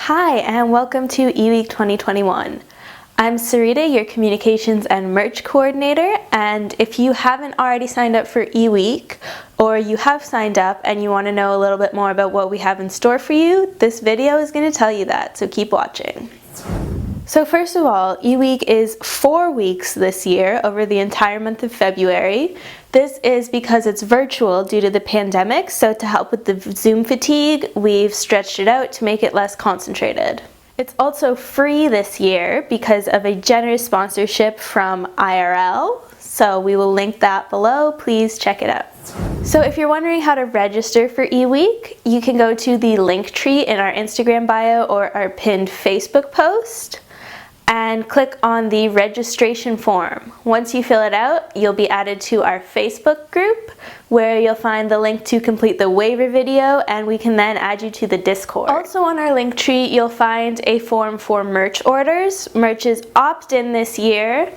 Hi, and welcome to eWeek 2021. I'm Sarita, your Communications and Merch Coordinator, and if you haven't already signed up for eWeek, or you have signed up and you want to know a little bit more about what we have in store for you, this video is going to tell you that, so keep watching. So first of all, eWeek is 4 weeks this year over the entire month of February. This is because it's virtual due to the pandemic, so to help with the Zoom fatigue, we've stretched it out to make it less concentrated. It's also free this year because of a generous sponsorship from IRL, so we will link that below. Please check it out. So if you're wondering how to register for eWeek, you can go to the link tree in our Instagram bio or our pinned Facebook post and click on the registration form. Once you fill it out, you'll be added to our Facebook group where you'll find the link to complete the waiver video, and we can then add you to the Discord. Also on our link tree, you'll find a form for merch orders. Merch is opt-in this year,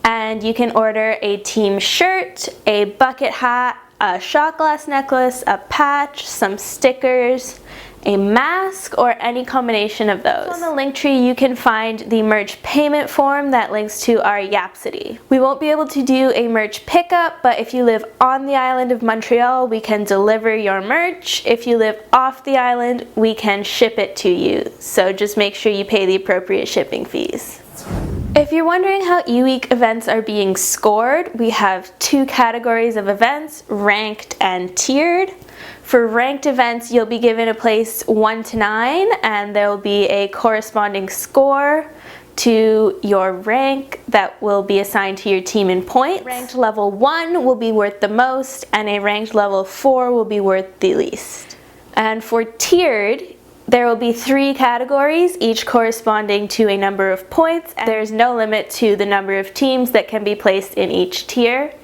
and you can order a team shirt, a bucket hat, a shot glass necklace, a patch, some stickers, a mask, or any combination of those. On the link tree, you can find the merch payment form that links to our Yapsity. We won't be able to do a merch pickup, but if you live on the island of Montreal, we can deliver your merch. If you live off the island, we can ship it to you. So just make sure you pay the appropriate shipping fees. If you're wondering how eWeek events are being scored, we have 2 categories of events, ranked and tiered. For ranked events, you'll be given a place 1 to 9, and there will be a corresponding score to your rank that will be assigned to your team in points. Ranked level 1 will be worth the most, and a ranked level 4 will be worth the least. And for tiered, there will be 3 categories, each corresponding to a number of points. There's no limit to the number of teams that can be placed in each tier.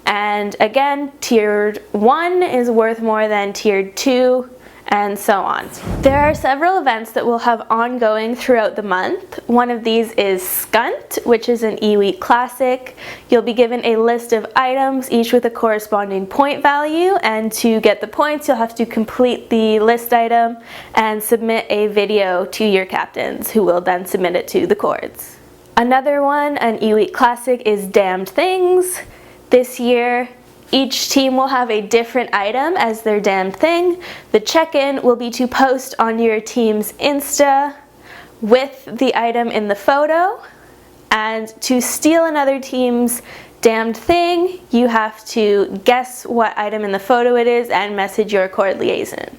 And again, tiered 1 is worth more than tiered 2, and so on. There are several events that will have ongoing throughout the month. One of these is Skunt, which is an eWeek classic. You'll be given a list of items, each with a corresponding point value, and to get the points, you'll have to complete the list item and submit a video to your captains, who will then submit it to the Cords. Another one, an eWeek classic, is Damned Things. This year, each team will have a different item as their damned thing. The check-in will be to post on your team's Insta with the item in the photo. And to steal another team's damned thing, you have to guess what item in the photo it is and message your Cord liaison.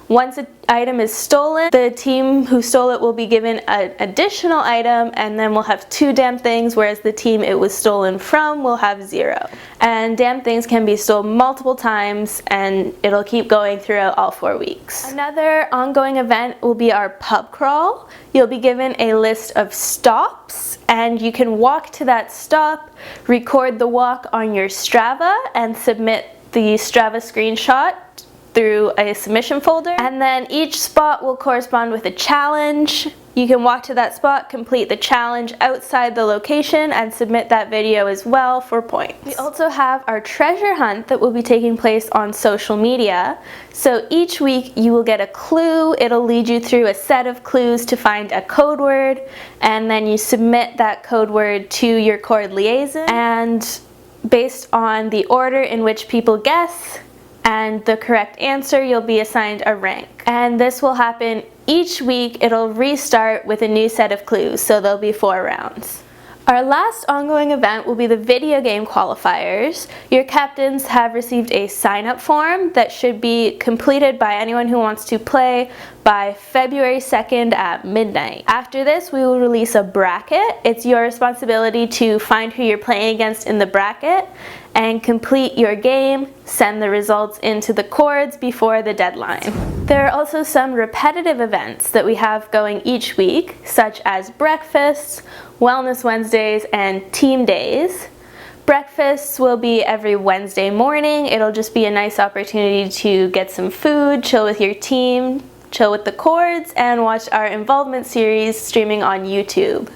Once an item is stolen, the team who stole it will be given an additional item, and then we'll have 2 damned things, whereas the team it was stolen from will have 0. And damned things can be stolen multiple times, and it'll keep going throughout all 4 weeks. Another ongoing event will be our pub crawl. You'll be given a list of stops, and you can walk to that stop, record the walk on your Strava, and submit the Strava screenshot through a submission folder, and then each spot will correspond with a challenge. You can walk to that spot, complete the challenge outside the location, and submit that video as well for points. We also have our treasure hunt that will be taking place on social media. So each week you will get a clue. It'll lead you through a set of clues to find a code word, and then you submit that code word to your Cord liaison, and based on the order in which people guess and the correct answer, you'll be assigned a rank. And this will happen each week. It'll restart with a new set of clues, so there'll be 4 rounds. Our last ongoing event will be the video game qualifiers. Your captains have received a sign-up form that should be completed by anyone who wants to play by February 2nd at midnight. After this, we will release a bracket. It's your responsibility to find who you're playing against in the bracket and complete your game, send the results into the Cords before the deadline. There are also some repetitive events that we have going each week, such as breakfasts, Wellness Wednesdays, and Team Days. Breakfasts will be every Wednesday morning. It'll just be a nice opportunity to get some food, chill with your team, chill with the Cords, and watch our involvement series streaming on YouTube.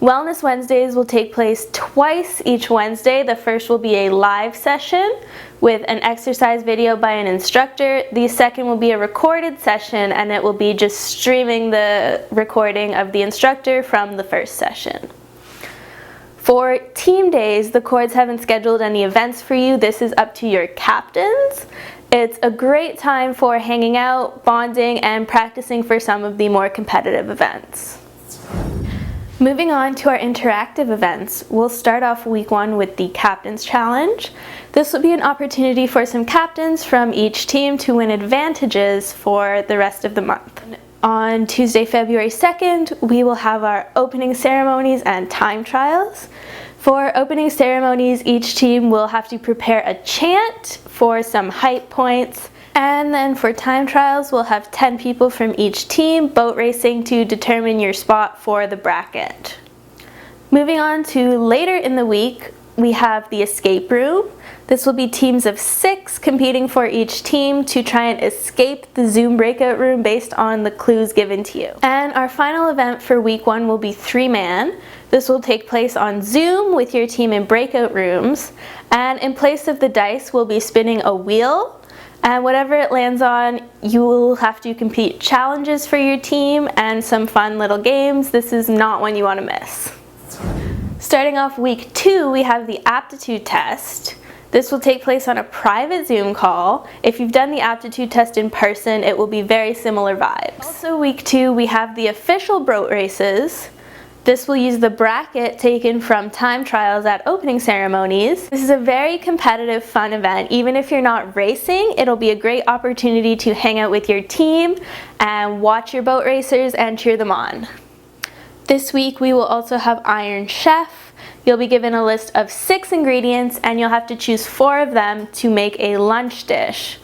Wellness Wednesdays will take place twice each Wednesday. The first will be a live session with an exercise video by an instructor. The second will be a recorded session, and it will be just streaming the recording of the instructor from the first session. For team days, the Chords haven't scheduled any events for you. This is up to your captains. It's a great time for hanging out, bonding, and practicing for some of the more competitive events. Moving on to our interactive events, we'll start off week 1 with the Captain's Challenge. This will be an opportunity for some captains from each team to win advantages for the rest of the month. On Tuesday, February 2nd, we will have our opening ceremonies and time trials. For opening ceremonies, each team will have to prepare a chant for some hype points. And then for time trials, we'll have 10 people from each team boat racing to determine your spot for the bracket. Moving on to later in the week, we have the escape room. This will be teams of 6 competing for each team to try and escape the Zoom breakout room based on the clues given to you. And our final event for week 1 will be 3-man. This will take place on Zoom with your team in breakout rooms. And in place of the dice, we'll be spinning a wheel. And whatever it lands on, you will have to complete challenges for your team and some fun little games. This is not one you want to miss. Starting off week 2, we have the aptitude test. This will take place on a private Zoom call. If you've done the aptitude test in person, it will be very similar vibes. Also week 2, we have the official boat races. This will use the bracket taken from time trials at opening ceremonies. This is a very competitive, fun event. Even if you're not racing, it'll be a great opportunity to hang out with your team and watch your boat racers and cheer them on. This week we will also have Iron Chef. You'll be given a list of 6 ingredients and you'll have to choose 4 of them to make a lunch dish.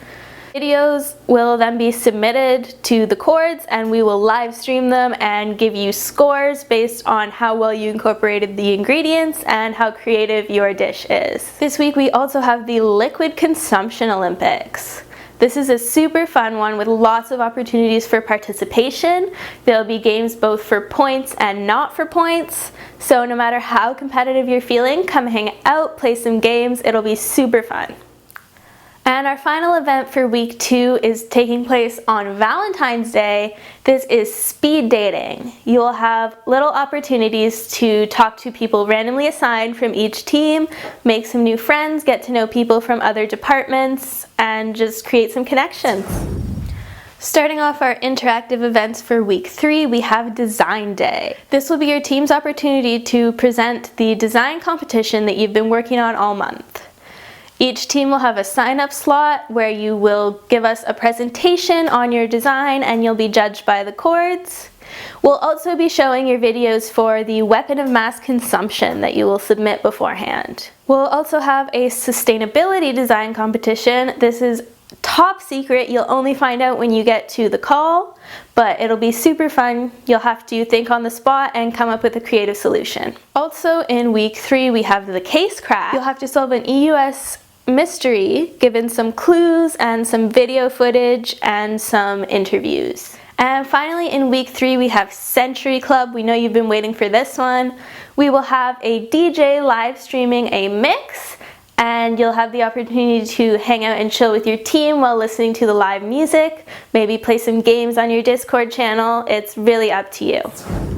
Videos will then be submitted to the Chords and we will live stream them and give you scores based on how well you incorporated the ingredients and how creative your dish is. This week we also have the Liquid Consumption Olympics. This is a super fun one with lots of opportunities for participation. There'll be games both for points and not for points. So no matter how competitive you're feeling, come hang out, play some games. It'll be super fun. And our final event for week 2 is taking place on Valentine's Day. This is speed dating. You will have little opportunities to talk to people randomly assigned from each team, make some new friends, get to know people from other departments, and just create some connections. Starting off our interactive events for week 3, we have Design Day. This will be your team's opportunity to present the design competition that you've been working on all month. Each team will have a sign-up slot where you will give us a presentation on your design and you'll be judged by the Chords. We'll also be showing your videos for the weapon of mass consumption that you will submit beforehand. We'll also have a sustainability design competition. This is top secret. You'll only find out when you get to the call, but it'll be super fun. You'll have to think on the spot and come up with a creative solution. Also in week 3, we have the case crack. You'll have to solve an EUS mystery, given some clues and some video footage and some interviews. And finally in week 3 we have Century Club. We know you've been waiting for this one. We will have a DJ live streaming a mix and you'll have the opportunity to hang out and chill with your team while listening to the live music, maybe play some games on your Discord channel. It's really up to you.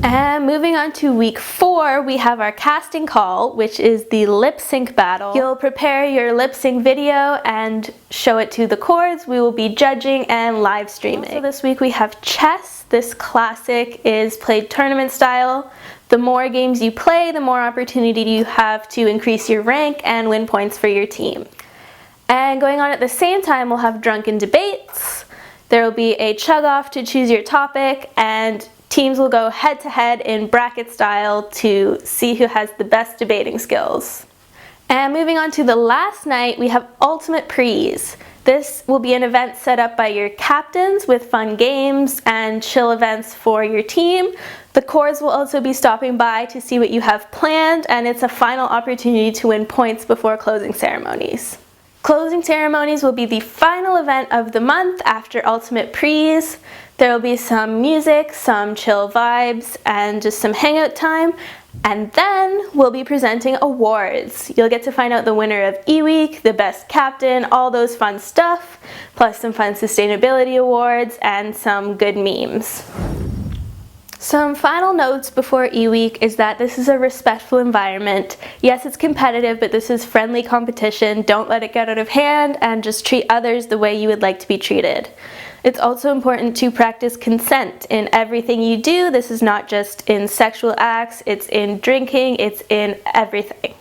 And moving on to week 4, we have our casting call, which is the lip sync battle. You'll prepare your lip sync video and show it to the Chords. We will be judging and live streaming. Also this week we have chess. This classic is played tournament style. The more games you play, the more opportunity you have to increase your rank and win points for your team. And going on at the same time, we'll have drunken debates. There will be a chug off to choose your topic, and teams will go head to head in bracket style to see who has the best debating skills. And moving on to the last night, we have Ultimate Prees. This will be an event set up by your captains with fun games and chill events for your team. The Chords will also be stopping by to see what you have planned, and it's a final opportunity to win points before closing ceremonies. Closing ceremonies will be the final event of the month after Ultimate Prees. There will be some music, some chill vibes, and just some hangout time. And then we'll be presenting awards. You'll get to find out the winner of E-Week, the best captain, all those fun stuff, plus some fun sustainability awards and some good memes. Some final notes before E-Week is that this is a respectful environment. Yes, it's competitive, but this is friendly competition. Don't let it get out of hand and just treat others the way you would like to be treated. It's also important to practice consent in everything you do. This is not just in sexual acts, it's in drinking, it's in everything.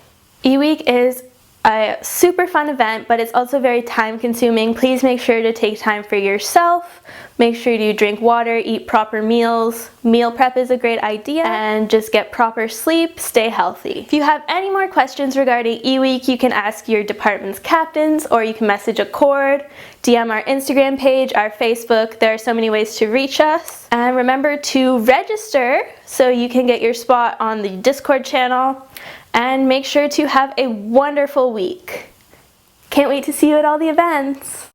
E-Week is a super fun event, but it's also very time consuming. Please make sure to take time for yourself. Make sure to drink water, eat proper meals. Meal prep is a great idea, and just get proper sleep, stay healthy. If you have any more questions regarding E-Week, you can ask your department's captains, or you can message Accord, DM our Instagram page, our Facebook. There are so many ways to reach us. And remember to register so you can get your spot on the Discord channel. And make sure to have a wonderful week. Can't wait to see you at all the events.